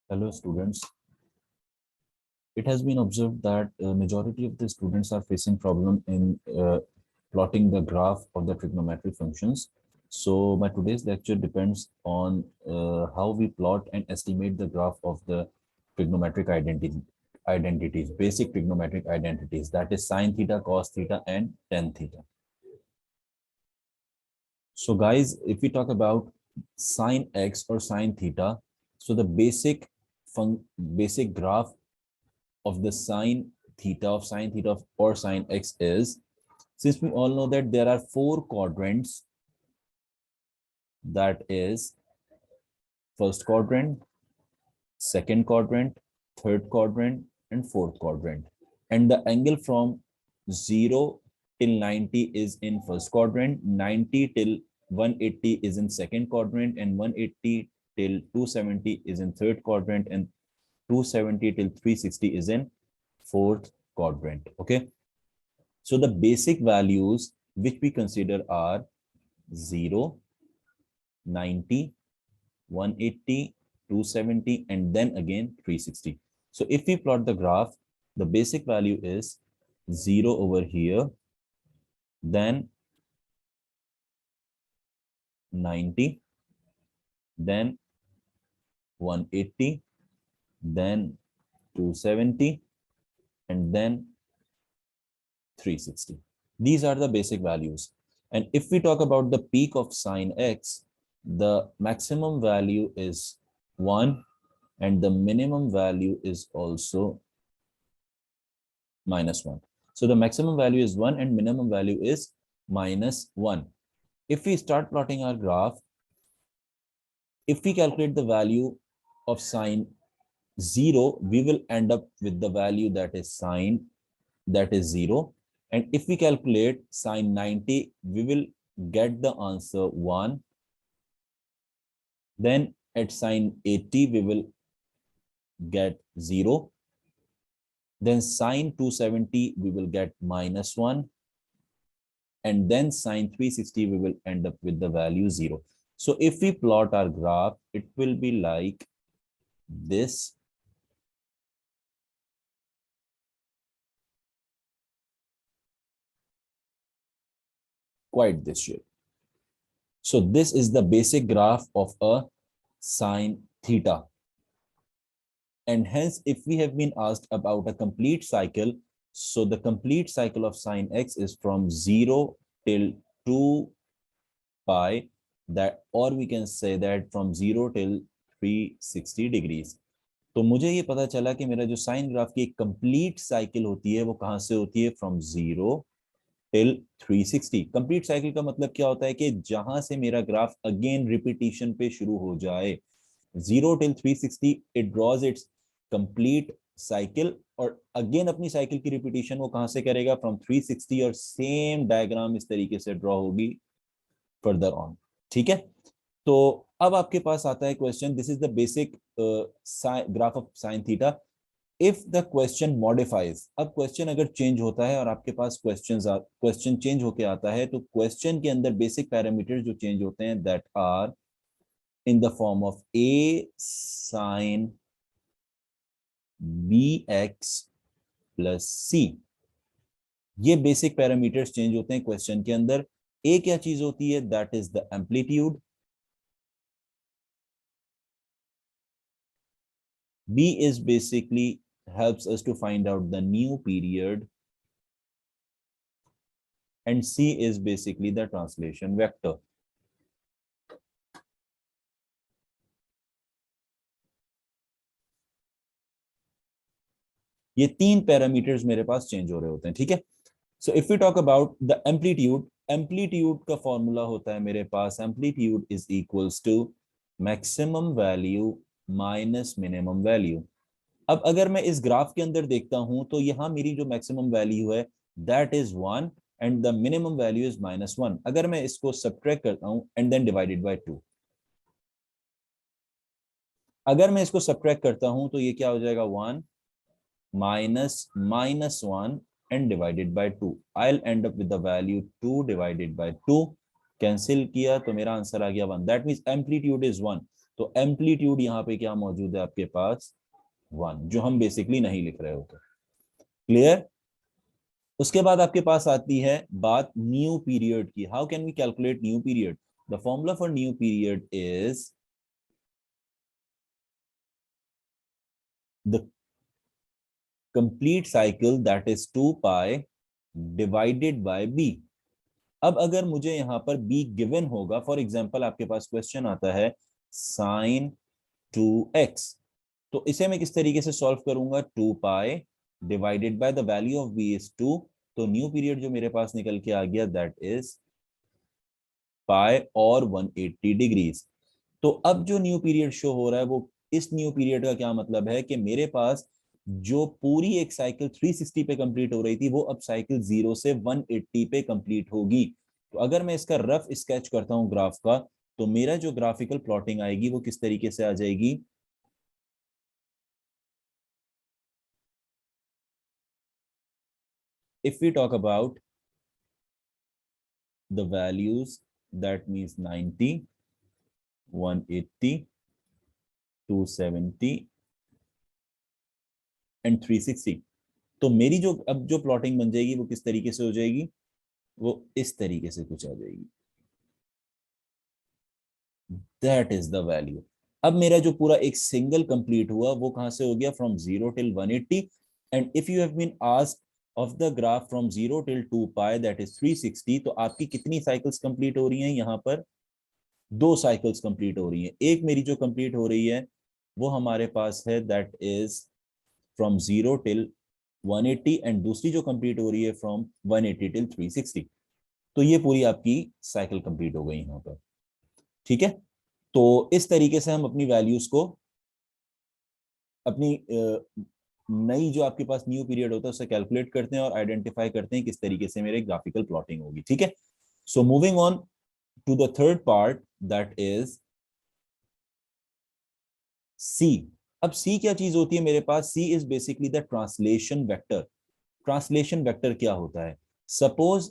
Hello students. It has been observed that majority of the students are facing problem in plotting the graph of the trigonometric functions. So my today's lecture depends on how we plot and estimate the graph of the trigonometric identities, basic trigonometric identities, that is sine theta, cos theta, and tan theta. So guys, if we talk about sine x or sine theta, so the basic graph of the sine theta or sine x is, since we all know that there are four quadrants, that is first quadrant, second quadrant, third quadrant, and fourth quadrant. And the angle from 0 till 90 is in first quadrant, 90 till 180 is in second quadrant, and 180 till 270 is in third quadrant, and 270 till 360 is in fourth quadrant. Okay. So the basic values which we consider are 0, 90, 180, 270, and then again 360. So if we plot the graph, the basic value is 0 over here, then 90, then 180, then 270, and then 360. These are the basic values. And if we talk about the peak of sine x, the maximum value is 1 and the minimum value is also -1. So the maximum value is 1 and minimum value is -1. If we start plotting our graph, if we calculate the value of sine 0, we will end up with the value that is 0. And if we calculate sine 90, we will get the answer 1. Then at sine 80, we will get 0. Then sine 270, we will get -1. And then sine 360, we will end up with the value 0. So if we plot our graph, it will be like this. Quite this shape. So this is the basic graph of a sine theta. And hence, if we have been asked about a complete cycle, so the complete cycle of sine x is from 0 till 2 pi, that, or we can say that from 0 till 360 degrees. तो मुझे ये पता चला कि मेरा जो sign graph की एक कंप्लीट साइकिल होती है वो कहां से होती है, फ्रॉम 0 टिल 360. कंप्लीट साइकिल का मतलब क्या होता है कि जहां से मेरा ग्राफ अगेन रिपीटिशन पे शुरू हो जाए, 0 till 360 it draws its complete cycle, और अगेन अपनी साइकिल की रिपीटिशन वो कहां से करेगा, फ्रॉम 360, और सेम डायग्राम इस तरीके से ड्रॉ होगी फर्दर ऑन. ठीक है. तो अब आपके पास आता है question, this is the basic graph of sine theta. If the question modifies, अब क्वेश्चन अगर चेंज होता है और आपके पास क्वेश्चन चेंज होके आता है, तो क्वेश्चन के अंदर बेसिक पैरामीटर्स जो चेंज होते हैं, that are in the form of a sin bx plus c. ये बेसिक पैरामीटर्स चेंज होते हैं क्वेश्चन के अंदर. ए क्या चीज होती है, that is the amplitude. B is basically helps us to find out the new period, and C is basically the translation vector. ये तीन पैरामीटर्स मेरे पास चेंज हो रहे होते हैं. ठीक है. So if we talk about the amplitude, amplitude का फॉर्मूला होता है मेरे पास, amplitude is equals to maximum value minus minimum value. अब अगर मैं इस ग्राफ के अंदर देखता हूं, तो यहां मेरी जो मैक्सिमम वैल्यू है that is 1 and the minimum value is -1. अगर मैं इसको सब्ट्रैक्ट करता हूं एंड देन डिवाइडेड बाय 2, अगर मैं इसको सब्ट्रैक्ट करता हूं तो ये क्या हो जाएगा, 1 minus -1 and divided by 2. I'll end up with the value 2 divided by 2. Cancel किया तो मेरा आंसर आ गया 1. That means amplitude is 1. तो एम्पलीट्यूड यहाँ पे क्या मौजूद है आपके पास 1, जो हम बेसिकली नहीं लिख रहे होते। क्लियर? उसके बाद आपके पास आती है बात न्यू पीरियड की। How can we calculate new period? The formula for new period is the complete cycle that is 2 pi divided by b. अब अगर मुझे यहां पर बी गिवन होगा, फॉर एग्जांपल आपके पास क्वेश्चन आता है साइन 2x, तो इसे मैं किस तरीके से सॉल्व करूंगा? 2 pi divided by the value of b is 2, तो न्यू पीरियड जो मेरे पास निकल के आ गया दैट इज पाई और 180 डिग्रीज। तो अब जो न्यू पीरियड शो हो रहा है वो, इस न्यू पीरियड का क्या मतलब है कि मेरे पास जो पूरी एक साइकिल 360 पे कंप्लीट हो रही थी वो अब साइकिल 0 से 180 पे कंप्लीट होगी। तो अगर मैं इसका रफ स्केच करता हूं ग्राफ का, तो मेरा जो ग्राफिकल प्लॉटिंग आएगी वो किस तरीके से आ जाएगी? If we talk about the values, that means 90, 180, 270 and 360, तो मेरी जो अब जो प्लॉटिंग बन जाएगी वो किस तरीके से हो जाएगी? वो इस तरीके से कुछ आ जाएगी। That is the value. अब मेरा जो पूरा एक सिंगल कंप्लीट हुआ वो कहां से हो गया? From 0 till 180। And if you have been asked of the graph from 0 till 2 pi that is 360, तो आपकी कितनी साइकिल्स कंप्लीट हो रही हैं? यहाँ पर 2 साइकिल्स कंप्लीट हो रही हैं। एक मेरी जो कंप्लीट हो रही है वो हमारे पास है that is from 0 till 180, and दूसरी जो कंप्लीट हो रही है फ्रॉम 180 टिल 360। तो ये पूरी आपकी साइकिल कंप्लीट हो गई यहाँ पर। ठीक है, तो इस तरीके से हम अपनी वैल्यूज को, अपनी नई जो आपके पास न्यू पीरियड होता है उससे कैलकुलेट करते हैं और आइडेंटिफाई करते हैं किस तरीके से मेरे ग्राफिकल प्लॉटिंग होगी। ठीक है, so moving on to the third part that is C. अब सी क्या चीज होती है मेरे पास? C is basically the translation vector. Translation vector क्या होता है? Suppose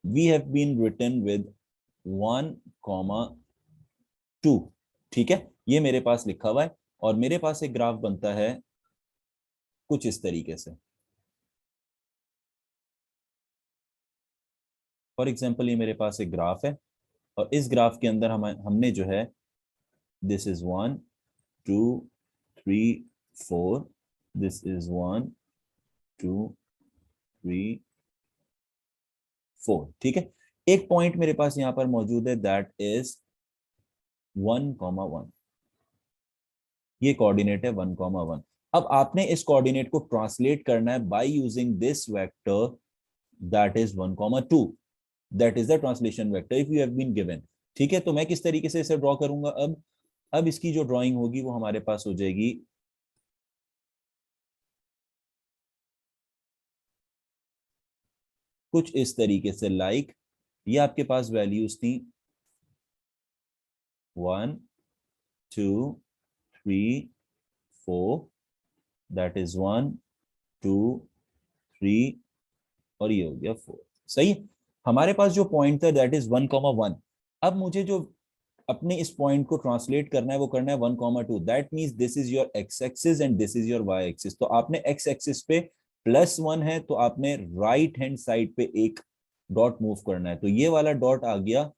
we have been written with 1,2। ठीक है, ये मेरे पास लिखा हुआ है और मेरे पास एक ग्राफ बनता है कुछ इस तरीके से। फॉर एग्जाम्पल ये मेरे पास एक ग्राफ है और इस ग्राफ के अंदर हमने जो है दिस इज 1, 2, 3, 4, दिस इज 1, 2, 3, 4। ठीक है, एक पॉइंट मेरे पास यहां पर मौजूद है दैट इज 1,1। ये कोऑर्डिनेट है 1,1। अब आपने इस कोऑर्डिनेट को ट्रांसलेट करना है by using this vector that is 1,2। That is the translation vector if you have been given. ठीक है, तो मैं किस तरीके से इसे ड्रॉ करूंगा? अब इसकी जो ड्राइंग होगी वो हमारे पास हो जाएगी कुछ इस तरीके से। लाइक ये आपके पास वैल्यूज थी 1, 2, 3, 4, दैट इज 1, 2, 3 और ये हो गया 4। सही, हमारे पास जो पॉइंट था दैट इज 1,1। अब मुझे जो अपने इस पॉइंट को ट्रांसलेट करना है वो करना है 1,2। That means this is your x axis and this is your y axis. तो आपने एक्स एक्सिस पे +1 है तो आपने राइट हैंड साइड पे एक डॉट मूव करना है। तो ये वाला डॉट आ गया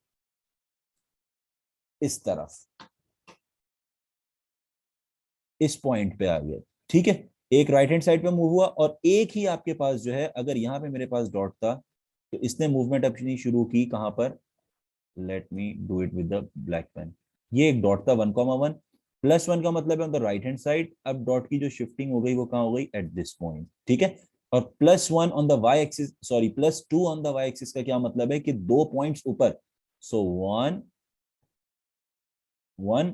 इस तरफ, इस पॉइंट पे आ गया। ठीक है, एक राइट हैंड साइड पे मूव हुआ और एक ही आपके पास जो है, अगर यहां पे मेरे पास डॉट था तो इसने मूवमेंट अपनी शुरू की कहां पर? Let me do it with the black pen. ये एक डॉट था 1,1, +1 का मतलब है on the right hand side. अब डॉट की जो शिफ्टिंग हो गई वो कहां हो गई? At this point. ठीक है, और +1 on the y axis, sorry +2 on the y axis का क्या मतलब है कि 2 पॉइंट्स ऊपर। So 1, 1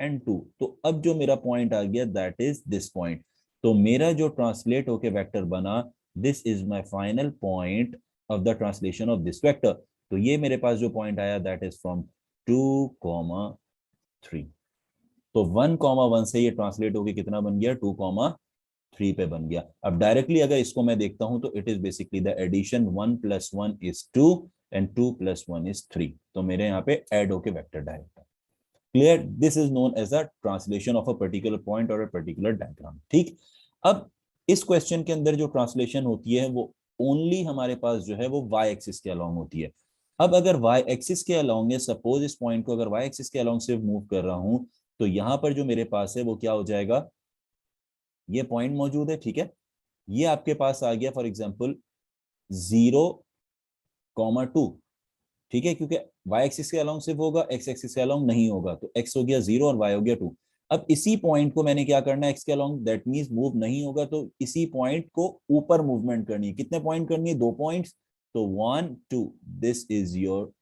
and 2। तो अब जो मेरा पॉइंट आ गया दैट इज दिस पॉइंट। तो मेरा जो ट्रांसलेट होके वेक्टर बना, this is my final point of the translation of this vector. तो ये मेरे पास जो पॉइंट आया दैट इज फ्रॉम 2,3। तो 1,1 से ये ट्रांसलेट होके कितना बन गया? 2,3 पे बन गया। अब डायरेक्टली अगर इसको मैं देखता हूं तो it is basically the addition 1 + 1 is 2 and 2 + 1 is 3। तो मेरे यहाँ पे ऐड होके वेक्टर डायरेक्ट है। Clear? This is known as a translation of a particular point और अ पर्टिकुलर डायग्राम। ठीक, अब इस क्वेश्चन के अंदर जो ट्रांसलेशन होती है वो ओनली हमारे पास जो है वो वाई एक्सिस के अलोंग होती है। अब अगर वाई एक्सिस के अलोंग है, सपोज इस पॉइंट को अगर वाई एक्सिस के अलोंग सिर्फ मूव कर रहा हूं, तो यहां पर जो मेरे पास है वो क्या हो जाएगा, ये पॉइंट मौजूद है, ठीक है, ये आपके पास आ गया फॉर एग्जाम्पल 0,2, ठीक है, क्योंकि वाई एक्सिस के अलोंग सिर्फ होगा, एक्स एक्सिस के अलोंग नहीं होगा, तो एक्स हो गया 0 और वाई हो गया 2। अब इसी पॉइंट को मैंने क्या करना है, एक्स के अलोंग, दैट मींस मूव नहीं होगा, तो इसी पॉइंट को ऊपर मूवमेंट करनी है। कितने पॉइंट करनी है, 2 पॉइंट्स, तो 1 2, this is your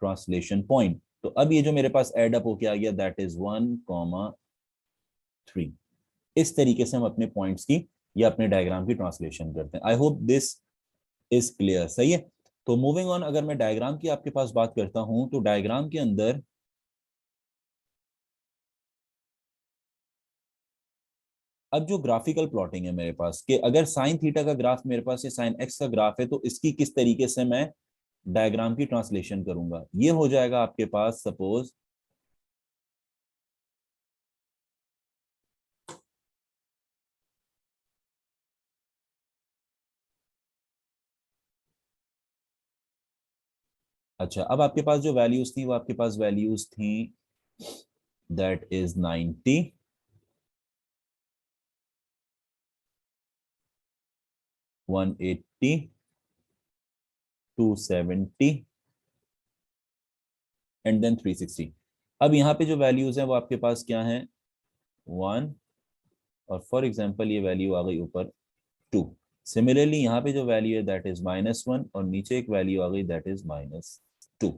translation point. तो अब ये जो मेरे पास एड अप होके आ गया, दैट इज 1,3। इस तरीके से हम अपने पॉइंट्स की या अपने डायग्राम की ट्रांसलेशन करते हैं। आई होप दिस इज क्लियर, सही है। तो मूविंग ऑन, अगर मैं डायग्राम की आपके पास बात करता हूं, तो डायग्राम के अंदर अब जो ग्राफिकल प्लॉटिंग है मेरे पास, कि अगर साइन थीटा का ग्राफ मेरे पास है, साइन एक्स का ग्राफ है, तो इसकी किस तरीके से मैं डायग्राम की ट्रांसलेशन करूंगा, ये हो जाएगा आपके पास सपोज, अच्छा, अब आपके पास जो वैल्यूज थी वो आपके पास वैल्यूज थी, दैट इज 90, 180, 270 एंड देन 360। अब यहाँ पे जो वैल्यूज हैं वो आपके पास क्या हैं, 1, और फॉर एग्जांपल ये वैल्यू आ गई ऊपर 2। सिमिलरली यहाँ पे जो वैल्यू है दैट इज -1, और नीचे एक वैल्यू आ गई दैट इज -2।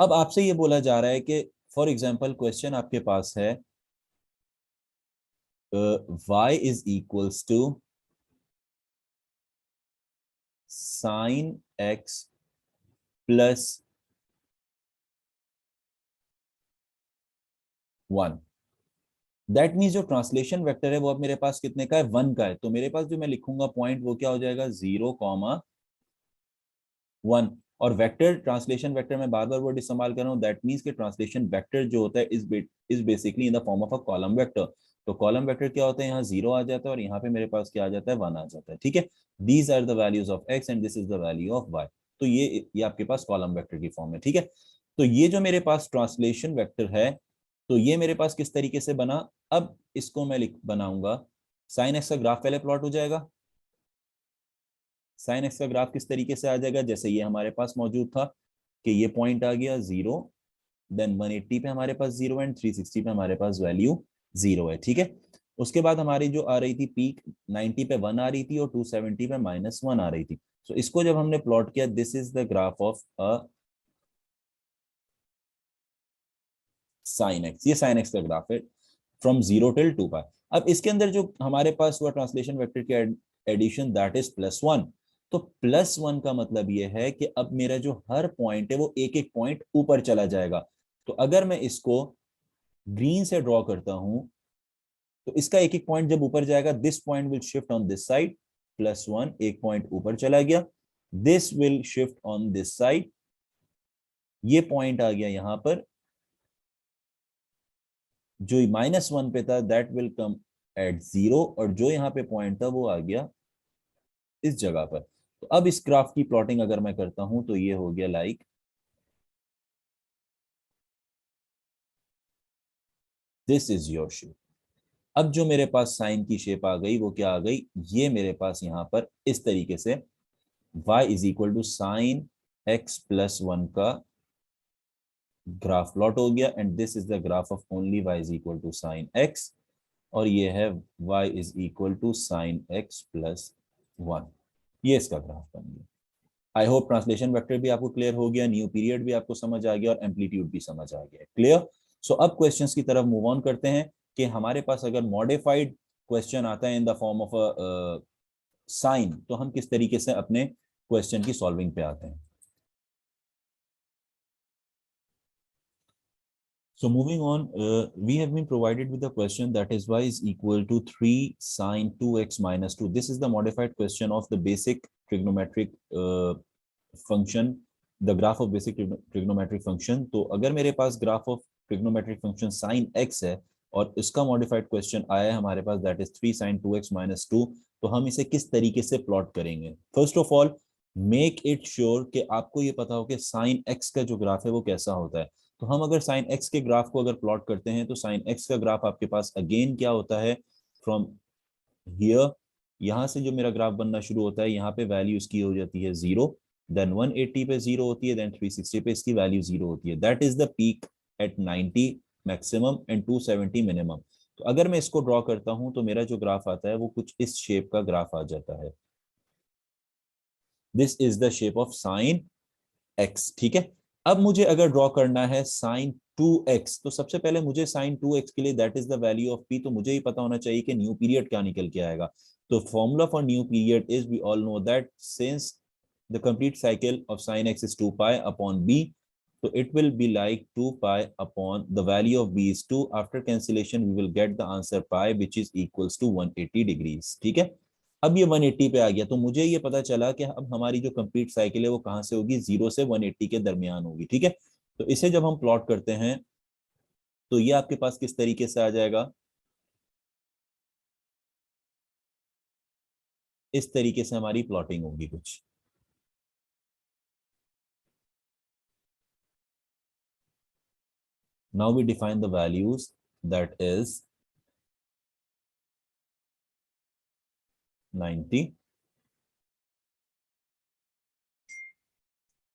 अब आपसे ये बोला जा रहा है कि फॉर एग्जांपल क्वेश्चन आपके पास है y is equals to sine x plus 1। That means जो ट्रांसलेशन वेक्टर है वो अब मेरे पास कितने का है, 1 का है। तो मेरे पास जो मैं लिखूंगा पॉइंट वो क्या हो जाएगा, 0,1। और वेक्टर, ट्रांसलेशन वेक्टर, में बार बार वर्ड इस्तेमाल कर रहा हूँ, दैट मीन्स के ट्रांसलेशन वेक्टर जो होता है is basically in the form of a column vector. तो कॉलम वेक्टर क्या होता है, यहाँ 0 आ जाता है और यहाँ पे मेरे पास क्या आ जाता है, 1 आ जाता है, ठीक है। These are the values of x and this is the value of y. तो ये आपके पास कॉलम वेक्टर की फॉर्म है, ठीक है। तो ये जो मेरे पास ट्रांसलेशन वेक्टर है, तो ये मेरे पास किस तरीके से बना, अब इसको मैं लिख बनाऊंगा, साइन एक्स का ग्राफ पहले प्लॉट हो जाएगा। साइन एक्स का ग्राफ किस तरीके से आ जाएगा, जैसे ये हमारे पास मौजूद था कि ये पॉइंट आ गया 0, देन 180 पे हमारे पास 0 एंड 360 पे हमारे पास वैल्यू 0 है, ठीक है। उसके बाद हमारी जो आ रही थी पीक, 90 पे 1 आ रही थी और 270 पे -1 आ रही थी। तो इसको जब हमने प्लॉट किया, this is the graph of a sine x, ये साइन एक्स का ग्राफ है फ्रॉम 0 टिल 2 पाई। अब इसके अंदर जो हमारे पास हुआ ट्रांसलेशन वेक्टर की एडिशन, दैट इज +1। तो +1 का मतलब ये है कि अब मेरा जो हर पॉइंट है वो एक एक पॉइंट ऊपर चला जाएगा। तो अगर मैं इसको ग्रीन से ड्रॉ करता हूं, तो इसका एक एक पॉइंट जब ऊपर जाएगा, this point will shift on this side, +1 एक पॉइंट ऊपर चला गया, this will shift on this side, ये पॉइंट आ गया यहां पर, जो -1 पे था दैट विल कम एट 0, और जो यहाँ पे पॉइंट था वो आ गया इस जगह पर। तो अब इस ग्राफ की प्लॉटिंग अगर मैं करता हूं, तो ये हो गया like this is your shape. अब जो मेरे पास साइन की शेप आ गई वो क्या आ गई, ये मेरे पास यहाँ पर इस तरीके से y is equal to sine x plus 1 का ग्राफ प्लॉट हो गया, and this is the graph of only y is equal to sine x, और ये है y is equal to sine x plus 1। ये इसका ग्राफ बन गया। आई होप ट्रांसलेशन वेक्टर भी आपको क्लियर हो गया, न्यू पीरियड भी आपको समझ आ गया और एम्पलीट्यूड भी समझ आ गया, क्लियर। सो अब क्वेश्चंस की तरफ मूव ऑन करते हैं कि हमारे पास अगर मॉडिफाइड क्वेश्चन आता है in the form of a sine, तो हम किस तरीके से अपने क्वेश्चन की सॉल्विंग पे आते हैं। So moving on, we have been provided with a question that is y is equal to 3 sine 2x minus 2. This is the modified question of the basic trigonometric function the graph of basic trigonometric function. तो अगर मेरे पास graph of trigonometric function sine x है और इसका modified question आया है हमारे पास, दैट इज 3 sin 2x - 2, तो हम इसे किस तरीके से प्लॉट करेंगे? First of all make it sure कि आपको ये पता हो कि साइन एक्स का जो ग्राफ है वो कैसा होता है। तो हम अगर साइन एक्स के ग्राफ को अगर प्लॉट करते हैं तो साइन एक्स का ग्राफ आपके पास अगेन क्या होता है, फ्रॉम हियर, यहाँ से जो मेरा ग्राफ बनना शुरू होता है, यहाँ पे वैल्यू इसकी हो जाती है 0, देन 180 पे 0 होती है, देन 360 पे इसकी वैल्यू 0 होती है। That is the peak at 90 maximum and 270 minimum. तो अगर मैं इसको ड्रॉ करता हूं तो मेरा जो ग्राफ आता है वो कुछ इस शेप का ग्राफ आ जाता है। This is the shape of sine x. ठीक है, अब मुझे अगर ड्रॉ करना है साइन 2x, तो सबसे पहले मुझे साइन 2x के लिए that is the value of p, तो मुझे ही पता होना चाहिए कि न्यू पीरियड क्या निकल के आएगा। तो formula for new period is, we all know that since the complete cycle of sine x is 2 pi upon b, so it will be like 2 pi upon the value of b is 2. After cancellation we will get the answer pi which is equals to 180 degrees। ठीक है, अब ये 180 पे आ गया, तो मुझे ये पता चला कि अब हमारी जो कंप्लीट साइकिल है वो कहां से होगी, 0 से 180 के दरमियान होगी। ठीक है, तो इसे जब हम प्लॉट करते हैं तो ये आपके पास किस तरीके से आ जाएगा, इस तरीके से हमारी प्लॉटिंग होगी कुछ। Now we define the values, that is 90।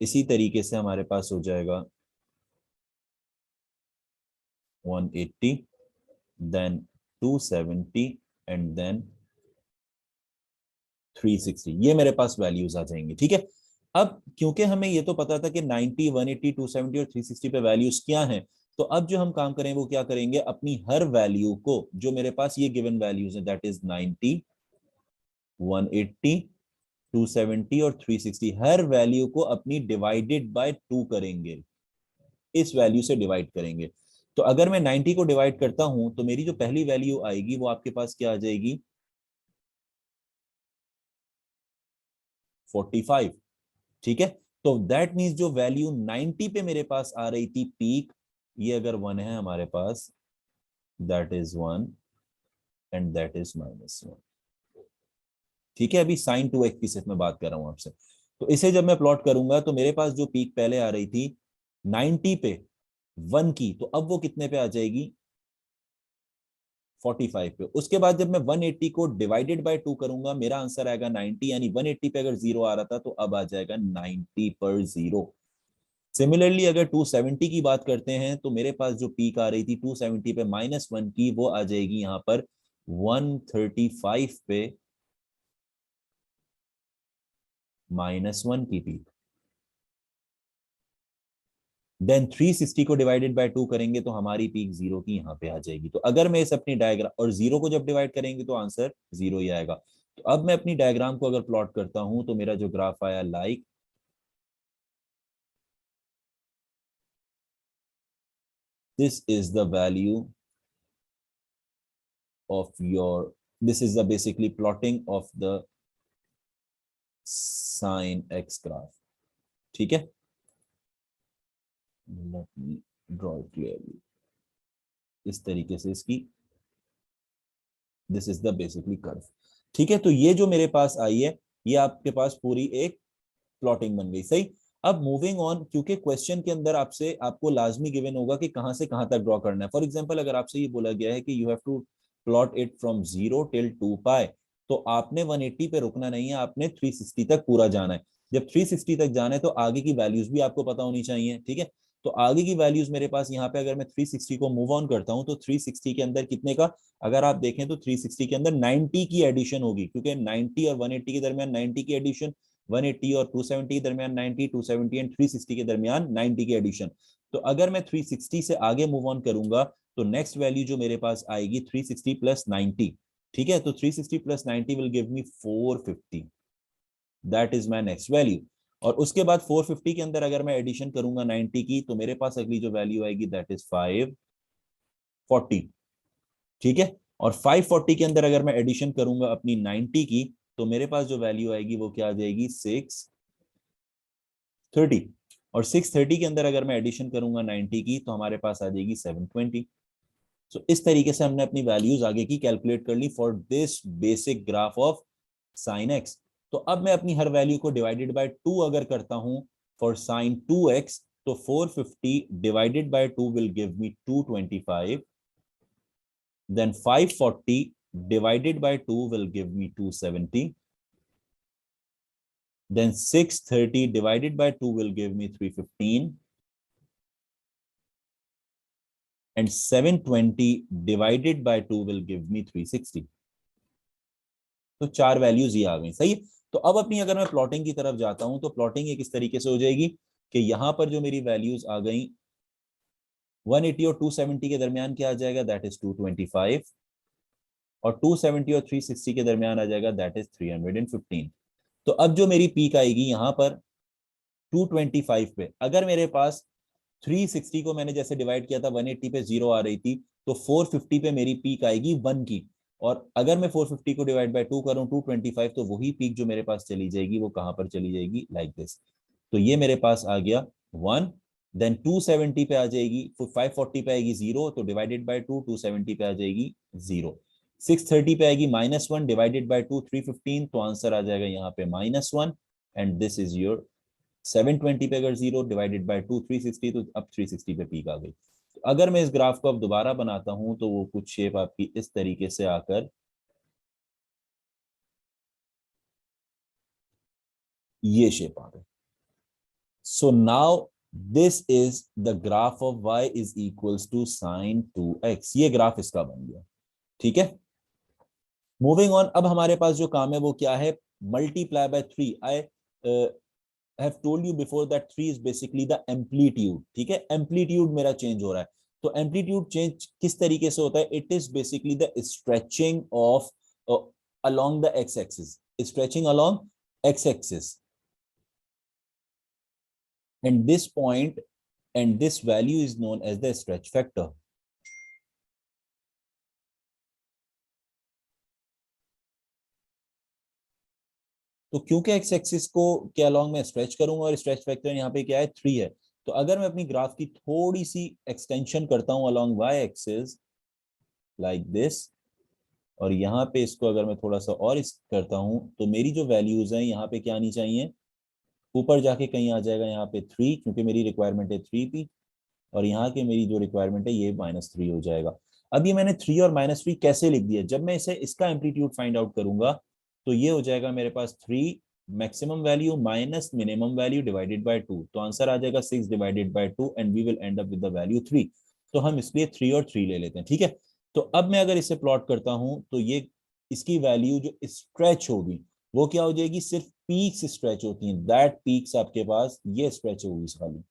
इसी तरीके से हमारे पास हो जाएगा 180, देन 270 एंड देन 360। ये मेरे पास वैल्यूज आ जाएंगे। ठीक है, अब क्योंकि हमें ये तो पता था कि 90, 180, 270 और 360 पे वैल्यूज क्या हैं, तो अब जो हम काम करें वो क्या करेंगे, अपनी हर वैल्यू को, जो मेरे पास ये गिवन वैल्यूज है दैट इज 90, 180, 270 और 360, हर वैल्यू को अपनी डिवाइडेड बाय 2 करेंगे, इस वैल्यू से डिवाइड करेंगे। तो अगर मैं 90 को डिवाइड करता हूं तो मेरी जो पहली वैल्यू आएगी वो आपके पास क्या आ जाएगी, 45। ठीक है, तो दैट मीन्स जो वैल्यू 90 पे मेरे पास आ रही थी पीक, ये अगर 1 है हमारे पास, that is 1 and that is -1। ठीक है, अभी साइन 2x की सिर्फ मैं बात कर रहा हूं आपसे। तो इसे जब मैं प्लॉट करूंगा तो मेरे पास जो पीक पहले आ रही थी 90 पे 1 की, तो अब वो कितने पे आ जाएगी, 45 पे। उसके बाद जब मैं 180 को डिवाइडेड बाय 2 करूंगा मेरा आंसर आएगा 90, यानी 180 पे अगर 0 आ रहा था तो अब आ जाएगा 90 पर 0। सिमिलरली अगर 270 की बात करते हैं तो मेरे पास जो पीक आ रही थी 270 पे -1 की, वो आ जाएगी यहाँ पर 135 पे -1 की पीक। देन 360 को डिवाइडेड बाय 2 करेंगे तो हमारी पीक 0 की यहाँ पे आ जाएगी। तो अगर मैं इस अपनी डायग्राम, और 0 को जब डिवाइड करेंगे तो आंसर 0 ही आएगा। तो अब मैं अपनी डायग्राम को अगर प्लॉट करता हूं तो मेरा जो ग्राफ आया like, this is the value of your, this is the basically plotting of the sin x graph। ठीक है, let me draw it clearly, इस तरीके से इसकी, this is the basically curve. ठीक है, तो ये जो मेरे पास आई है ये आपके पास पूरी एक प्लॉटिंग बन गई। सही, अब मूविंग ऑन, क्योंकि क्वेश्चन के अंदर आपसे, आपको लाजमी गिवन होगा कि कहां से कहां तक ड्रॉ करना है। फॉर एग्जांपल अगर आपसे ये बोला गया है कि you have to plot it from 0 till 2 pi, तो आपने 180 पे रुकना नहीं है, आपने 360 तक पूरा जाना है। जब 360 तक जाना है तो आगे की वैल्यूज भी आपको पता होनी चाहिए। ठीक है, तो आगे की वैल्यूज मेरे पास यहाँ पे, अगर मैं 360 को मूव ऑन करता हूँ तो 360 के अंदर कितने का, अगर आप देखें तो 360 के अंदर 90 की एडिशन होगी, क्योंकि 90 और 180 के दरमियान 90 की एडिशन, 180 और 270 के दरमियान 90, 270 एंड 360 के दरमियान 90 की एडिशन। तो अगर मैं 360 से आगे मूव ऑन करूंगा तो नेक्स्ट वैल्यू जो मेरे पास आएगी 360 प्लस 90। ठीक है, तो 360 plus 90 will give me 450, that is my next value. और उसके बाद 450 के अंदर अगर मैं एडिशन करूंगा 90 की तो मेरे पास अगली जो वैल्यू आएगी दैट इज 540। ठीक है, और 540 के अंदर अगर मैं एडिशन करूंगा अपनी 90 की तो मेरे पास जो वैल्यू आएगी वो क्या आ जाएगी, 630। और 630 के अंदर अगर मैं एडिशन करूंगा 90 की तो हमारे पास आ जाएगी 720। सो इस तरीके से हमने अपनी वैल्यूज आगे की कैलकुलेट कर ली for this basic graph of sine x. तो अब मैं अपनी हर वैल्यू को डिवाइडेड बाय 2 अगर करता हूं फॉर साइन 2x, तो 450 divided by 2 will give me 225, then 540 divided by 2 will give me 270, then 630 divided by 2 will give me 315, and 720 divided by 2 will give me 360। तो चार वैल्यूज ये आ गई, सही है। तो अब अपनी अगर मैं प्लॉटिंग की तरफ जाता हूं तो प्लॉटिंग एक इस तरीके से हो जाएगी कि यहां पर जो मेरी वैल्यूज आ गई 180 और 270 के दरमियान क्या आ जाएगा, दैट इज 225, और 270 और 360 के दरमियान आ जाएगा, दैट इज 315। तो अब जो मेरी पीक आएगी यहां पर 225 पे, अगर मेरे पास 360 को मैंने जैसे डिवाइड किया था 180 पे 0 आ रही थी, तो 450 पे मेरी पीक आएगी 1 की। और अगर मैं 450 को डिवाइड बाय 2 करूं 225, तो वही पीक जो मेरे पास चली जाएगी वो कहां पर चली जाएगी, लाइक दिस। तो ये मेरे पास आ गया 1, देन 270 पे आ जाएगी, 540 पे आएगी 0, तो डिवाइडेड बाय 2 270 पे आ जाएगी 0। 630 पे आएगी -1 डिवाइडेड बाय 2 315, तो आंसर आ जाएगा यहाँ पे -1, एंड दिस इज योर 720 पे अगर 0 डिवाइडेड बाय 2 360, तो अब 360 पे पीक आ गई। तो अगर मैं इस ग्राफ को अब दोबारा बनाता हूं तो वो कुछ शेप आपकी इस तरीके से आकर ये शेप आ गई। So now this is the graph of y is equals to sine 2x। ये ग्राफ इसका बन गया, ठीक है। मूविंग ऑन, अब हमारे पास जो काम है वो क्या है, multiply by 3। I have told you before that 3 is basically the amplitude, ठीक है। एम्पलीट्यूड मेरा चेंज हो रहा है, तो एम्पलीट्यूड चेंज किस तरीके से होता है, it is basically the stretching of along the x axis, stretching along x axis, and this point and this value is known as the stretch factor। तो क्योंकि एक्स एक्सिस को के अलॉन्ग में स्ट्रेच करूंगा और स्ट्रेच फैक्टर यहाँ पे क्या है 3 है, तो अगर मैं अपनी ग्राफ की थोड़ी सी एक्सटेंशन करता हूं along y axis like this, और यहाँ पे इसको अगर मैं थोड़ा सा और इस करता हूं, तो मेरी जो वैल्यूज हैं यहाँ पे क्या आनी चाहिए, ऊपर जाके कहीं आ जाएगा यहाँ पे 3, क्योंकि मेरी रिक्वायरमेंट है 3p, और यहाँ के मेरी जो रिक्वायरमेंट है ये -3 हो जाएगा। अब ये मैंने 3 और -3 कैसे लिख दिया, जब मैं इसे इसका एम्पलीट्यूड फाइंड आउट करूंगा तो ये हो जाएगा मेरे पास 3 maximum value minus minimum value divided by 2, तो आंसर आ जाएगा 6 divided by 2, and we will end up with the value 3। तो हम इसलिए 3 और 3 ले लेते हैं, ठीक है। तो अब मैं अगर इसे प्लॉट करता हूं तो ये इसकी वैल्यू जो स्ट्रेच होगी वो क्या हो जाएगी, सिर्फ पीक्स स्ट्रेच होती हैं, दैट पीक्स आपके पास ये स्ट्रेच होगी इस वाली,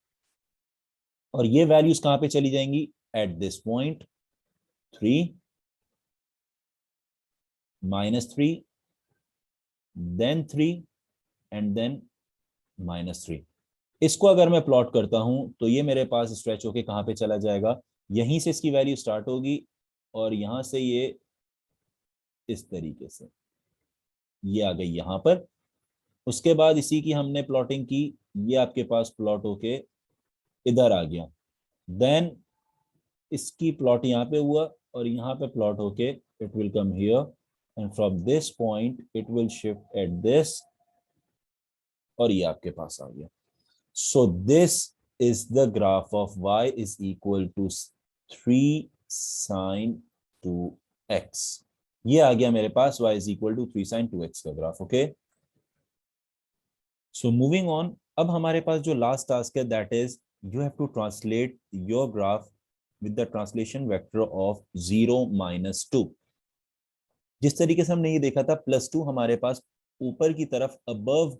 और ये वैल्यूज कहां पे चली जाएंगी, at this point 3 -3 then 3 and then -3। इसको अगर मैं प्लॉट करता हूं तो ये मेरे पास स्ट्रेच होके कहां पे चला जाएगा, यहीं से इसकी वैल्यू स्टार्ट होगी और यहां से ये इस तरीके से ये आ गई यहां पर। उसके बाद इसी की हमने प्लॉटिंग की, ये आपके पास प्लॉट होके इधर आ गया, देन इसकी प्लॉट यहाँ पे हुआ और यहाँ पे प्लॉट होके it will come here, and from this point it will shift at this, और ये आपके पास आ गया। So this is the graph of y is equal to 3 sin 2x। ये आ गया मेरे पास y is equal to 3 sin 2x का ग्राफ, ओके। सो मूविंग ऑन, अब हमारे पास जो लास्ट टास्क है that is you have to translate your graph with the translation vector of 0 -2। जिस तरीके से हमने ये देखा था +2 हमारे पास ऊपर की तरफ अबव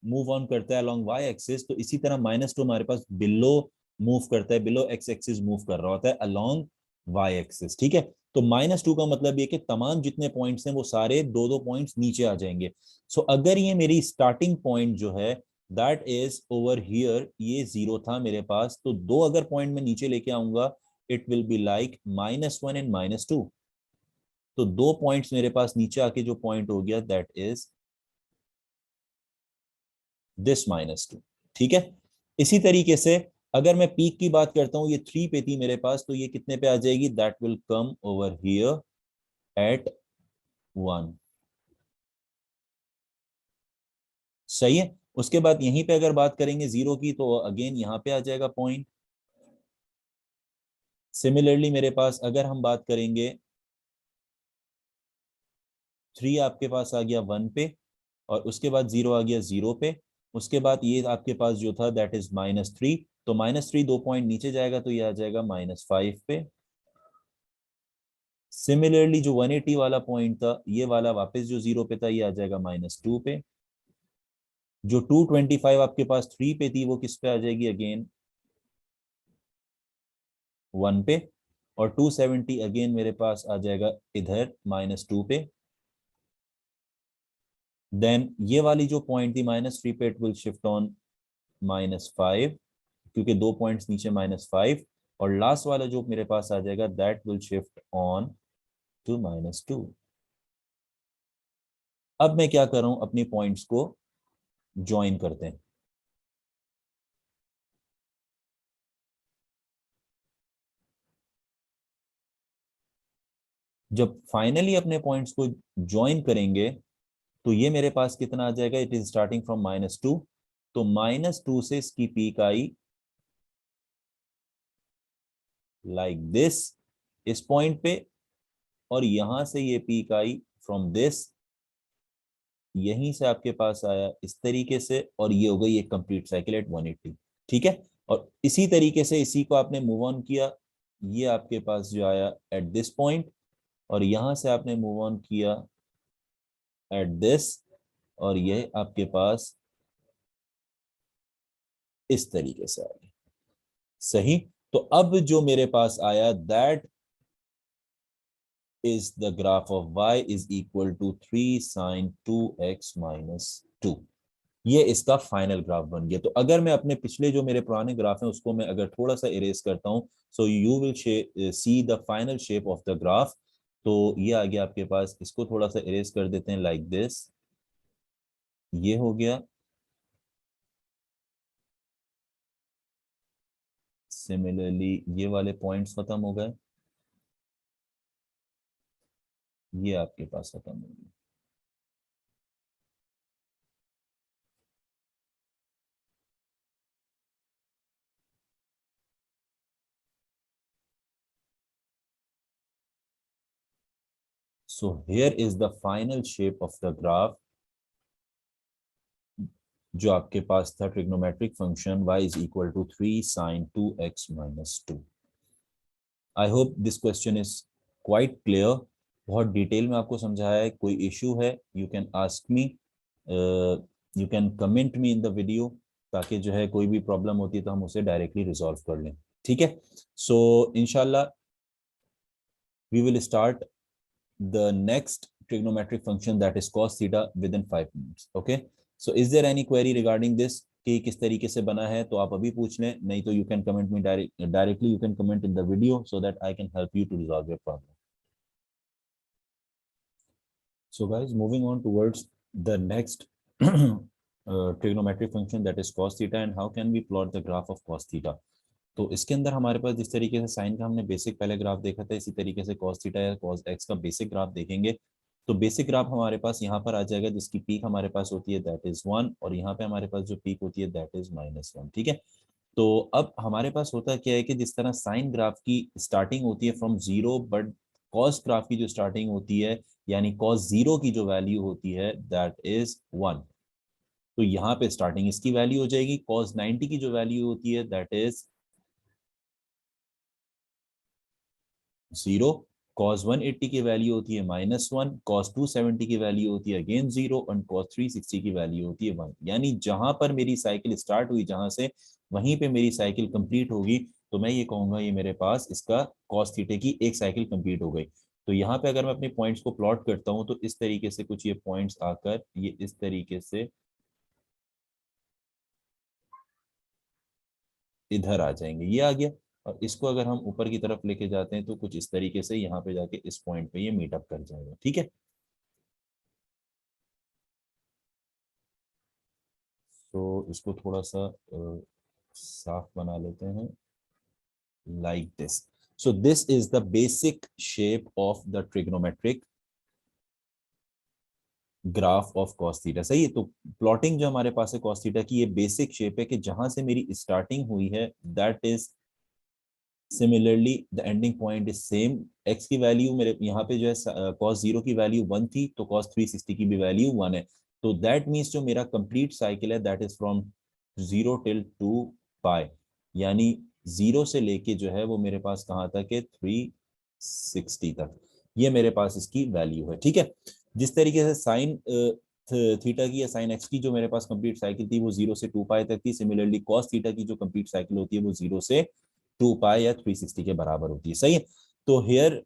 मूव ऑन करता है अलोंग y एक्सिस, तो इसी तरह -2 हमारे पास बिलो मूव करता है, बिलो x एक्सिस मूव कर रहा होता है अलोंग y एक्सिस, ठीक है। तो -2 का मतलब ये कि तमाम जितने पॉइंट्स हैं वो सारे दो दो पॉइंट्स नीचे आ जाएंगे। सो अगर ये मेरी स्टार्टिंग पॉइंट जो है दैट इज ओवर हियर, ये 0 था मेरे पास, तो दो अगर पॉइंट में नीचे लेके आऊंगा it will be like -1 and -2। तो दो पॉइंट्स मेरे पास नीचे आके जो पॉइंट हो गया दैट इज दिस -2, ठीक है। इसी तरीके से अगर मैं पीक की बात करता हूं, ये 3 पे थी मेरे पास, तो ये कितने पे आ जाएगी, that will come over here eight 1। सही है। उसके बाद यहीं पे अगर बात करेंगे जीरो की, तो अगेन यहाँ पे आ जाएगा पॉइंट। सिमिलरली मेरे पास अगर हम बात करेंगे, 3 आपके पास आ गया 1 पे, और उसके बाद 0 आ गया 0 पे। उसके बाद ये आपके पास जो था दैट इज -3, तो -3 2 पॉइंट नीचे जाएगा, तो ये आ जाएगा -5 पे। सिमिलरली जो 180 वाला पॉइंट था, ये वाला वापस जो 0 पे था, ये आ जाएगा -2 पे। जो 225 आपके पास 3 पे थी, वो किस पे आ जाएगी, अगेन 1 पे। और 270 अगेन मेरे पास आ जाएगा इधर -2 पे। देन ये वाली जो पॉइंट थी -3 पे, इट विल शिफ्ट ऑन -5, क्योंकि 2 पॉइंट्स नीचे -5। और लास्ट वाला जो मेरे पास आ जाएगा, that will shift on to -2। अब मैं क्या कर रहा हूं, अपनी पॉइंट्स को ज्वाइन करते हैं। जब फाइनली अपने पॉइंट्स को ज्वाइन करेंगे, तो ये मेरे पास कितना आ जाएगा, इट इज स्टार्टिंग फ्रॉम -2। तो -2 से इसकी पीक आई लाइक दिस, इस पॉइंट पे। और यहां से ये पीक आई फ्रॉम दिस, यहीं से आपके पास आया इस तरीके से, और ये हो गई एक कंप्लीट साइकिल एट 180। ठीक है। और इसी तरीके से इसी को आपने मूव ऑन किया, ये आपके पास जो आया एट दिस पॉइंट, और यहां से आपने मूव ऑन किया एट दिस, और ये आपके पास इस तरीके से आया। सही। तो अब जो मेरे पास आया, that is the graph of y is equal to 3 sin 2x minus 2। ये इसका फाइनल ग्राफ बन गया। तो अगर मैं अपने पिछले जो मेरे पुराने ग्राफ हैं उसको मैं अगर थोड़ा सा इरेज करता हूं, so you will see the final shape of the graph. तो ये आ गया आपके पास, इसको थोड़ा सा इरेज कर देते हैं लाइक दिस, ये हो गया। सिमिलरली ये वाले पॉइंट्स खत्म हो गए, ये आपके पास खत्म हो गया। So here is the final shape of the graph, जो आपके पास था trigonometric function y is equal to 3 sin 2x minus 2। I hope this question is quite clear. बहुत डिटेल में आपको समझाया है। कोई इशू है, you can ask me, you can comment me in the video, ताकि जो है कोई भी प्रॉब्लम होती है तो हम उसे डायरेक्टली रिजॉल्व कर लें। ठीक है। सो इंशाल्लाह we will start the next trigonometric function, that is cos theta, within 5 minutes. Okay, so is there any query regarding this कि किस तरीके से बना है, तो आप अभी पूछ लें, नहीं तो you can comment me directly, you can comment in the video so that I can help you to resolve your problem. So guys, moving on towards the next trigonometric function, that is cos theta, and how can we plot the graph of cos theta. तो इसके अंदर हमारे पास जिस तरीके से sign का हमने basic पहले ग्राफ देखा था, इसी तरीके से cos थीटा या cos x का बेसिक ग्राफ देखेंगे। तो बेसिक ग्राफ हमारे पास यहाँ पर आ जाएगा, जिसकी पीक हमारे पास होती है दैट इज 1, और यहाँ पे हमारे पास जो पीक होती है दैट इज -1। ठीक है। तो अब हमारे पास होता क्या है कि जिस तरह साइन ग्राफ की स्टार्टिंग होती है फ्रॉम 0, बट कॉस ग्राफ की जो स्टार्टिंग होती है, यानी cos 0 की जो वैल्यू होती है दैट इज 1। तो यहाँ पे स्टार्टिंग इसकी वैल्यू हो जाएगी। cos 90 की जो वैल्यू होती है दैट इज 0। cos 180 की वैल्यू होती है -1। cos 270 की वैल्यू होती है अगेन 0, और cos 360 की वैल्यू होती है 1। यानी जहां पर मेरी साइकिल स्टार्ट हुई, जहां से वहीं पे मेरी साइकिल कंप्लीट होगी, तो मैं ये कहूंगा ये मेरे पास इसका cos थीटे की एक साइकिल कंप्लीट हो गई। तो यहाँ पे अगर मैं अपने पॉइंट्स को प्लॉट करता हूँ, तो इस तरीके से कुछ ये पॉइंट्स आकर ये इस तरीके से इधर आ जाएंगे, ये आ गया। और इसको अगर हम ऊपर की तरफ लेके जाते हैं, तो कुछ इस तरीके से यहाँ पे जाके इस पॉइंट पे ये मीटअप कर जाएगा। ठीक है। तो इसको थोड़ा सा साफ बना लेते हैं like this. So this is the basic shape of the trigonometric graph of cos theta. सही है, तो प्लॉटिंग जो हमारे पास है cos थीटा की, ये बेसिक शेप है कि जहां से मेरी स्टार्टिंग हुई है that is similarly the ending point is same. X की वैल्यू मेरे यहाँ पे जो है cos 0 की वैल्यू 1 थी, तो cos 360 की भी वैल्यू 1 है। तो दैट मीन्स जो मेरा कंप्लीट साइकिल है दैट इज फ्रॉम 0 टिल 2 पाई, यानी 0 से लेके जो है वो मेरे पास कहाँ तक है 360 तक, ये मेरे पास इसकी वैल्यू है। ठीक है, जिस तरीके से साइन थीटा की या साइन एक्स की जो मेरे पास कंप्लीट साइकिल थी वो 0 से 2 पाई तक थी, सिमिलरली कॉस थीटा की जो कंप्लीट साइकिल होती है वो 0 से 2 पाई या 360 के बराबर होती है। सही है, तो here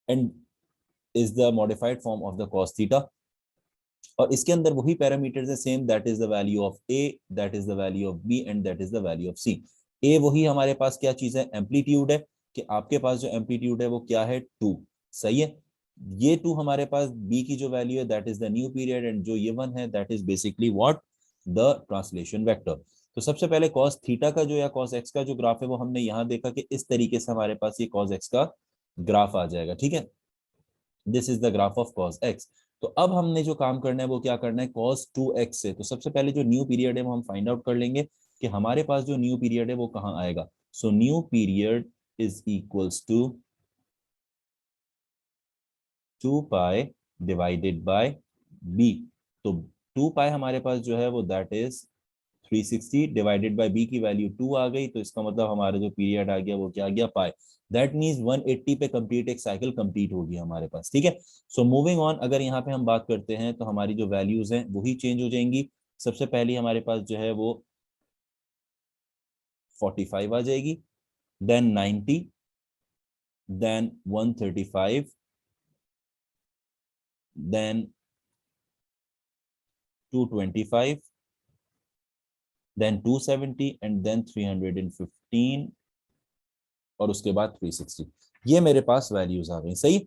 and is the modified form of the cos theta, और इसके अंदर वही पैरामीटर्स है same, that is the value of A, that is the value of B and that is the value of C. A वही हमारे पास क्या चीज है, एम्पलीट्यूड है, कि आपके पास जो एम्पलीट्यूड है वो क्या है 2। सही है, ये 2 हमारे पास, बी की जो वैल्यू है that is the new period, and जो ये 1 है that is basically what, the translation vector. तो सबसे पहले cos थीटा का जो या cos x का जो ग्राफ है वो हमने यहाँ देखा कि इस तरीके से हमारे पास ये cos x का ग्राफ आ जाएगा। ठीक है, this is the graph of cos x। तो अब हमने जो काम करना है वो क्या करना है, cos 2x से, तो सबसे पहले जो न्यू पीरियड है वो हम फाइंड आउट कर लेंगे कि हमारे पास जो न्यू पीरियड है वो कहाँ आएगा। So new period is equals to 2 pi divided by b। तो 2 पाई हमारे पास जो है वो that is 360 divided by b की वैल्यू 2 आ गई, तो इसका मतलब हमारा जो पीरियड आ गया वो क्या आ गया, पाई। दैट मींस 180 पे कंप्लीट एक साइकिल कंप्लीट होगी हमारे पास। ठीक है, सो मूविंग ऑन, अगर यहाँ पे हम बात करते हैं तो हमारी जो वैल्यूज हैं वही चेंज हो जाएंगी। सबसे पहली हमारे पास जो है वो 45 आ जाएगी, then 90, then 135, then 225, then 270 and then 315, और उसके बाद 360। ये मेरे पास वैल्यूज आ गई। सही,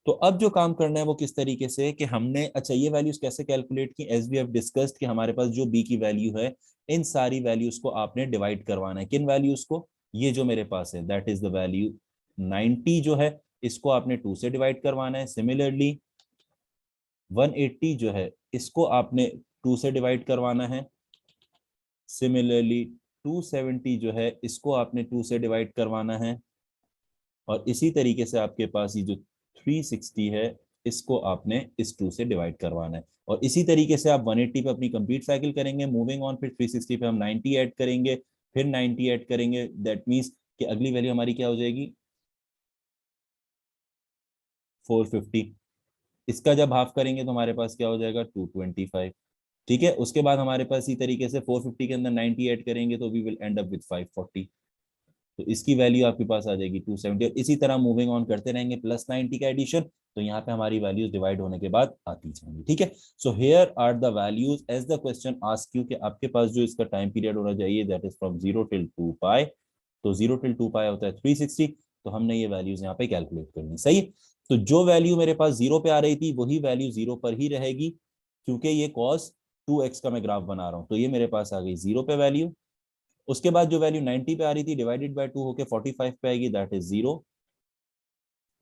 तो अब जो काम करना है वो किस तरीके से कि हमने, अच्छा ये वैल्यूज कैसे कैलकुलेट की, एज वी हैव डिस्कस्ड कि हमारे पास जो बी की वैल्यू है इन सारी वैल्यूज को आपने डिवाइड करवाना है। किन वैल्यूज को, ये जो मेरे पास है दैट इज द वैल्यू 90 जो है इसको आपने 2 से डिवाइड करवाना है। सिमिलरली 180 जो है इसको आपने 2 से डिवाइड करवाना है। सिमिलरली 270 जो है इसको आपने 2 से डिवाइड करवाना है, और इसी तरीके से आपके पास ये जो 360 है इसको आपने इस 2 से डिवाइड करवाना है, और इसी तरीके से आप 180 पे अपनी कंप्लीट साइकिल करेंगे। मूविंग ऑन, फिर 360 पे हम 90 ऐड करेंगे, फिर 90 ऐड करेंगे, दैट मींस कि अगली वैल्यू हमारी क्या हो जाएगी 450। इसका जब हाफ करेंगे तो हमारे पास क्या हो जाएगा 225। ठीक है, उसके बाद हमारे पास इसी तरीके से 450 के अंदर 90 ऐड करेंगे तो we will end up with 540, तो इसकी वैल्यू आपके पास आ जाएगी 270, और इसी तरह मूविंग ऑन करते रहेंगे प्लस 90 का एडिशन, तो यहाँ पे हमारी वैल्यूज डिवाइड होने के बाद आती जाएंगी। ठीक है, so here are the values as the question ask you कि आपके पास जो इसका टाइम पीरियड होना चाहिए that is from 0 till 2 pi, तो 0 टिल 2 पाई होता है 360, तो हमने ये वैल्यूज यहाँ पे कैलकुलेट करनी। सही, तो जो वैल्यू मेरे पास 0 पे आ रही थी वही वैल्यू 0 पर ही रहेगी, क्योंकि ये cos 2x का मैं ग्राफ बना रहा हूँ, तो ये मेरे पास आ गई 0 पे वैल्यू। उसके बाद जो वैल्यू 90 पे आ रही थी डिवाइडेड बाय 2 होके 45 पे आएगी, दैट इज 0।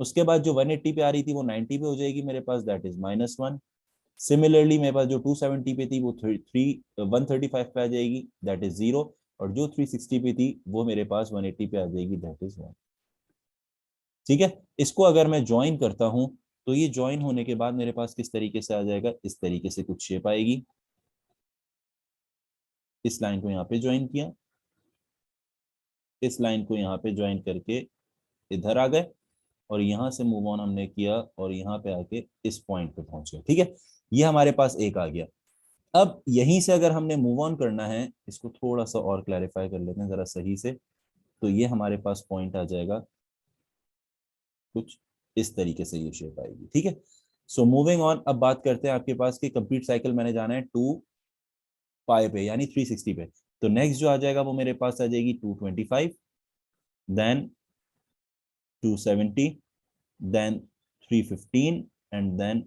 उसके बाद जो 180 पे आ रही थी वो 90 पे हो जाएगी मेरे पास, दैट इज -1। सिमिलरली मेरे पास जो 270 पे थी वो 135 पे आ जाएगी, दैट इज 0, और जो 360 पे थी वो मेरे पास 180 पे आ जाएगी, दैट इज 1। ठीक है, इसको अगर मैं ज्वाइन करता हूं तो ये ज्वाइन होने के बाद मेरे पास किस तरीके से आ जाएगा, इस तरीके से कुछ शेप आएगी। इस लाइन को यहाँ पे ज्वाइन किया, इस लाइन को यहाँ पे ज्वाइन करके इधर आ गए, और यहां से मूव ऑन हमने किया और यहाँ पे आके इस पॉइंट पे पहुंच गए। ठीक है, ये हमारे पास एक आ गया। अब यहीं से अगर हमने मूव ऑन करना है, इसको थोड़ा सा और क्लैरिफाई कर लेते हैं जरा सही से, तो ये हमारे पास पॉइंट आ जाएगा कुछ इस तरीके से, ये शेप आएगी। ठीक है, सो मूविंग ऑन, अब बात करते हैं आपके पास कि कंप्लीट साइकिल मैंने जाना है 2 पाई पे यानी 360 पे, तो नेक्स्ट जो आ जाएगा वो मेरे पास आ जाएगी 225, देन 270, देन 315 एंड देन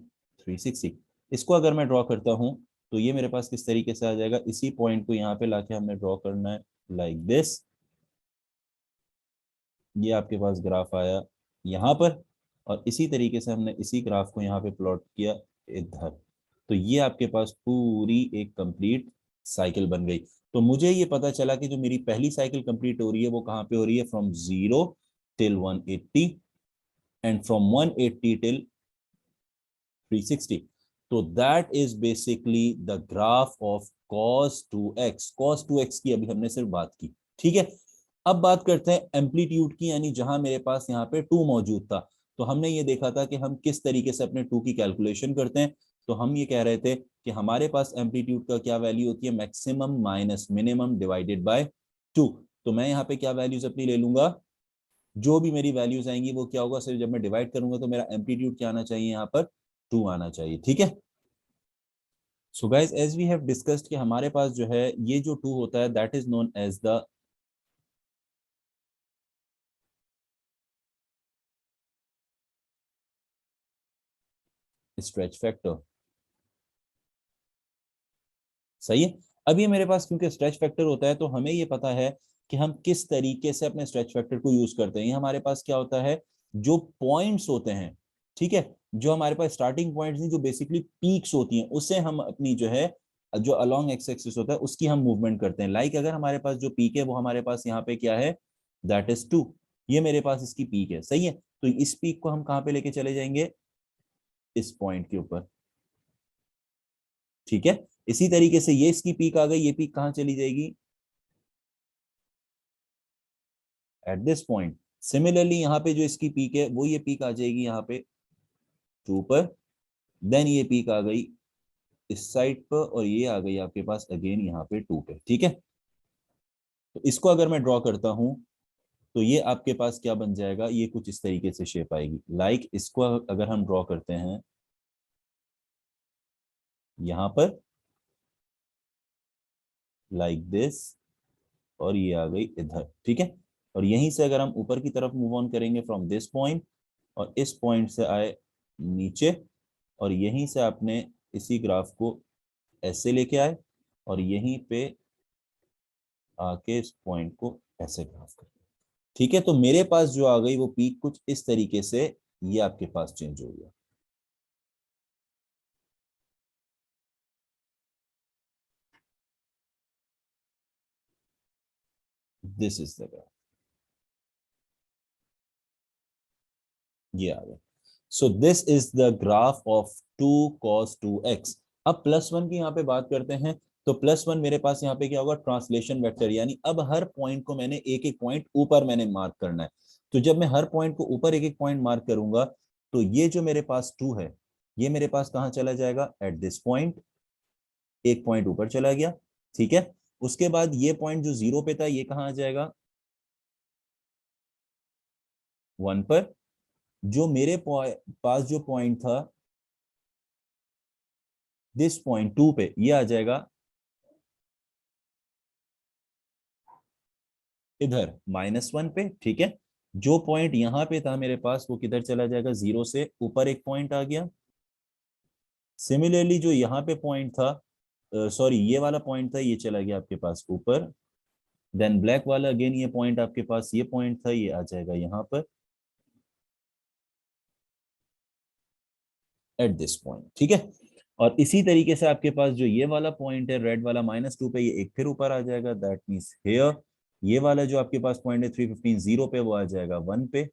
360। इसको अगर मैं ड्रॉ करता हूं तो ये मेरे पास किस तरीके से आ जाएगा, इसी पॉइंट को यहाँ पे लाके हमने ड्रॉ करना है लाइक दिस, ये आपके पास ग्राफ आया यहाँ पर, और इसी तरीके से हमने इसी ग्राफ को यहाँ पे प्लॉट किया इधर। तो ये आपके पास पूरी एक कंप्लीट साइकिल बन गई। तो मुझे ये पता चला कि जो मेरी पहली साइकिल कंप्लीट हो रही है वो कहाँ पे हो रही है, from 0 till 180 and from 180 till 360। तो that is basically the graph of cos 2x। cos 2x की अभी हमने सिर्फ बात की, ठीक है। अब बात करते हैं एम्पलीट्यूड की, यानी जहां मेरे पास यहाँ पे 2 मौजूद था। तो हमने ये देखा था कि हम किस तरीके से अपने 2 की कैलकुलेशन करते हैं। तो हम ये कह रहे थे कि हमारे पास एम्पलीट्यूड का क्या वैल्यू होती है, maximum minus minimum divided by 2। तो मैं यहाँ पे क्या वैल्यूज अपनी ले लूंगा, जो भी मेरी वैल्यूज आएंगी वो क्या होगा, सिर्फ जब मैं डिवाइड करूंगा तो मेरा एम्पलीट्यूड क्या आना चाहिए, यहाँ पर 2 आना चाहिए, ठीक है। So guys as we have discussed कि हमारे पास जो है ये जो 2 होता है that is known as the stretch factor. सही है। अब ये मेरे पास क्योंकि स्ट्रेच फैक्टर होता है तो हमें ये पता है कि हम किस तरीके से अपने स्ट्रेच फैक्टर को यूज करते हैं। ये हमारे पास क्या होता है, जो पॉइंट्स होते हैं, ठीक है, जो हमारे पास स्टार्टिंग पॉइंट्स नहीं, जो बेसिकली पीक्स होती हैं, उससे हम अपनी जो है जो अलोंग एक्स एक्सिस होता है उसकी हम मूवमेंट करते हैं। लाइक अगर हमारे पास जो पीक है वो हमारे पास यहाँ पे क्या है, दैट इज 2। ये मेरे पास इसकी पीक है, सही है। तो इस पीक को हम कहाँ पे लेके चले जाएंगे, इस पॉइंट के ऊपर, ठीक है। इसी तरीके से ये इसकी पीक आ गई, ये पीक कहाँ चली जाएगी, एट दिस पॉइंट। सिमिलरली यहाँ पे जो इसकी पीक है वो ये पीक आ जाएगी यहाँ पे 2 पर, देन ये पीक आ गई इस साइड पर, और ये आ गई आपके पास अगेन यहाँ पे 2 पे, ठीक है। तो इसको अगर मैं ड्रॉ करता हूं तो ये आपके पास क्या बन जाएगा, ये कुछ इस तरीके से शेप आएगी। लाइक इसको अगर हम ड्रॉ करते हैं यहाँ पर, लाइक दिस, और ये आ गई इधर, ठीक है। और यहीं से अगर हम ऊपर की तरफ मूव ऑन करेंगे फ्रॉम दिस पॉइंट, और इस पॉइंट से आए नीचे, और यहीं से आपने इसी ग्राफ को ऐसे लेके आए, और यहीं पे आके इस पॉइंट को ऐसे ग्राफ कर, ठीक है। तो मेरे पास जो आ गई वो पीक कुछ इस तरीके से ये आपके पास चेंज हो गया। दिस इज द ग्राफ, ये आ गया। So this is the graph of 2 cos 2x। अब +1 की यहाँ पे बात करते हैं। तो +1 मेरे पास यहाँ पे क्या होगा, ट्रांसलेशन वेक्टर, यानी अब हर पॉइंट को मैंने एक एक पॉइंट ऊपर मैंने मार्क करना है। तो जब मैं हर पॉइंट को ऊपर एक एक पॉइंट मार्क करूंगा तो ये जो मेरे पास 2 है ये मेरे पास कहाँ चला जाएगा, एट दिस पॉइंट, एक पॉइंट ऊपर चला गया, ठीक है। उसके बाद ये पॉइंट जो 0 पे था ये कहाँ आ जाएगा, 1 पर। जो मेरे पास जो पॉइंट था दिस पॉइंट 2 पे, ये आ जाएगा इधर -1 पे, ठीक है। जो पॉइंट यहां पे था मेरे पास वो किधर चला जाएगा, 0 से ऊपर एक पॉइंट आ गया। सिमिलरली जो यहाँ पे पॉइंट था, सॉरी ये वाला पॉइंट था, ये चला गया आपके पास ऊपर। देन ब्लैक वाला अगेन ये पॉइंट आपके पास, ये पॉइंट था, ये आ जाएगा यहाँ पर एट दिस पॉइंट, ठीक है। और इसी तरीके से आपके पास जो ये वाला पॉइंट है रेड वाला -2 पे, ये एक फिर ऊपर आ जाएगा, दैट मीन्स हेयर। ये वाला जो आपके पास पॉइंट है 315 0 पे, वो आ जाएगा 1 पे।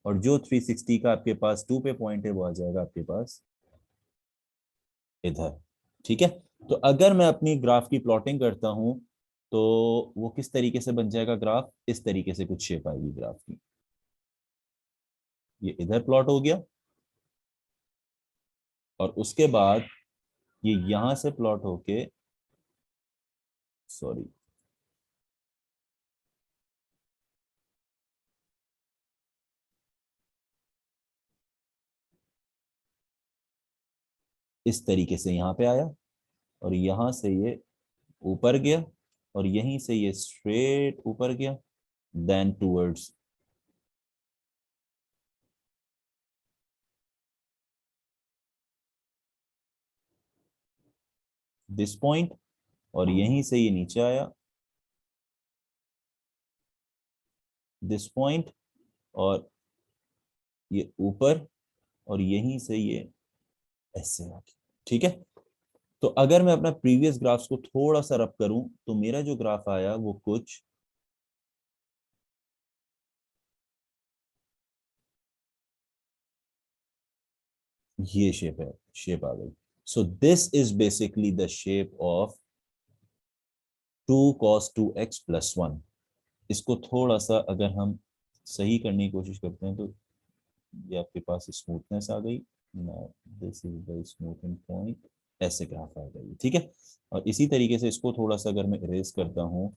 और जो 360 का आपके पास 2 पे पॉइंट है वो आ जाएगा आपके पास इधर, ठीक है। तो अगर मैं अपनी ग्राफ की प्लॉटिंग करता हूं तो वो किस तरीके से बन जाएगा ग्राफ, इस तरीके से कुछ शेप आएगी ग्राफ की। ये इधर प्लॉट हो गया, और उसके बाद ये यहां से प्लॉट होके, सॉरी, इस तरीके से यहाँ पे आया, और यहां से ये ऊपर गया, और यहीं से ये स्ट्रेट ऊपर गया, देन टूवर्ड्स दिस पॉइंट, और यहीं से ये नीचे आया, दिस पॉइंट और ये ऊपर और यहीं से ये ऐसे आगे, ठीक है। तो अगर मैं अपना प्रीवियस ग्राफ्स को थोड़ा सा रब करूं तो मेरा जो ग्राफ आया वो कुछ ये शेप आ गई। सो this is basically the shape of 2 cos 2x + 1। इसको थोड़ा सा अगर हम सही करने की कोशिश करते हैं तो ये आपके पास स्मूथनेस आ गई। This is the smoothing point, ऐसे ग्राफ आ गई, ठीक है। और इसी तरीके से इसको थोड़ा सा अगर मैं इरेज करता हूँ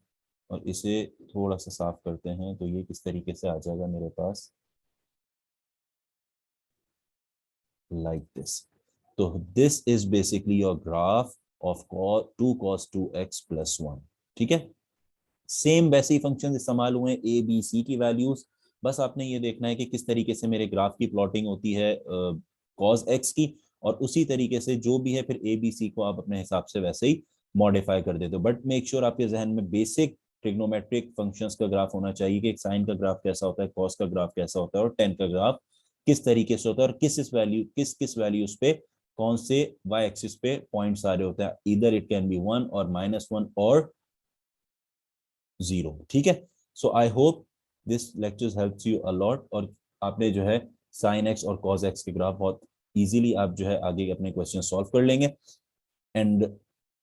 और इसे थोड़ा सा साफ करते हैं तो ये किस तरीके से आ जाएगा मेरे पास, लाइक दिस। तो this is basically your graph of 2 cos 2x + 1, ठीक है। सेम वैसे ही फंक्शन इस्तेमाल हुए ए बी सी की वैल्यूज, बस आपने ये देखना है कि किस तरीके से मेरे ग्राफ की प्लॉटिंग होती है कॉस एक्स की, और उसी तरीके से जो भी है फिर ए बी सी को आप अपने हिसाब से वैसे ही मॉडिफाई कर देते हो। बट मेक श्योर आपके जहन में बेसिक ट्रिग्नोमेट्रिक फंक्शंस का ग्राफ होना चाहिए कि एक साइन का ग्राफ कैसा होता है, कॉस का ग्राफ कैसा होता है और टेन का ग्राफ किस तरीके से होता है, और किस वैल्यूज पे कौन से वाई एक्सिस पे पॉइंट्स आ रहे होते हैं। इधर इट कैन बी 1 और -1 और 0, ठीक है। So I hope this lecture helps you a lot, और आपने जो है साइन एक्स और कॉस एक्स के ग्राफ बहुत इजीली आप जो है आगे अपने क्वेश्चन सॉल्व कर लेंगे। And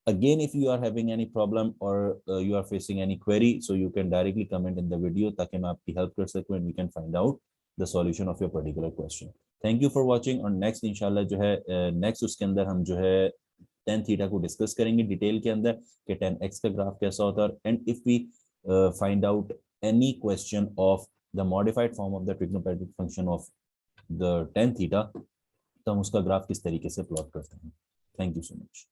again, if you are having any problem or you are facing any query, so you can directly comment in the video ताकि मैं आपकी हेल्प कर सकूं and we can find out the solution of your particular question. Thank you for watching, और next इंशाल्लाह जो है next उसके अंदर हम जो है टेन थीटा को डिस्कस करेंगे डिटेल के अंदर कि टेन एक्स का ग्राफ कैसा होता है, and if we find out any question of the modified form of the trigonometric function of the tan theta तो हम उसका ग्राफ किस तरीके से प्लॉट करते हैं। Thank you so much.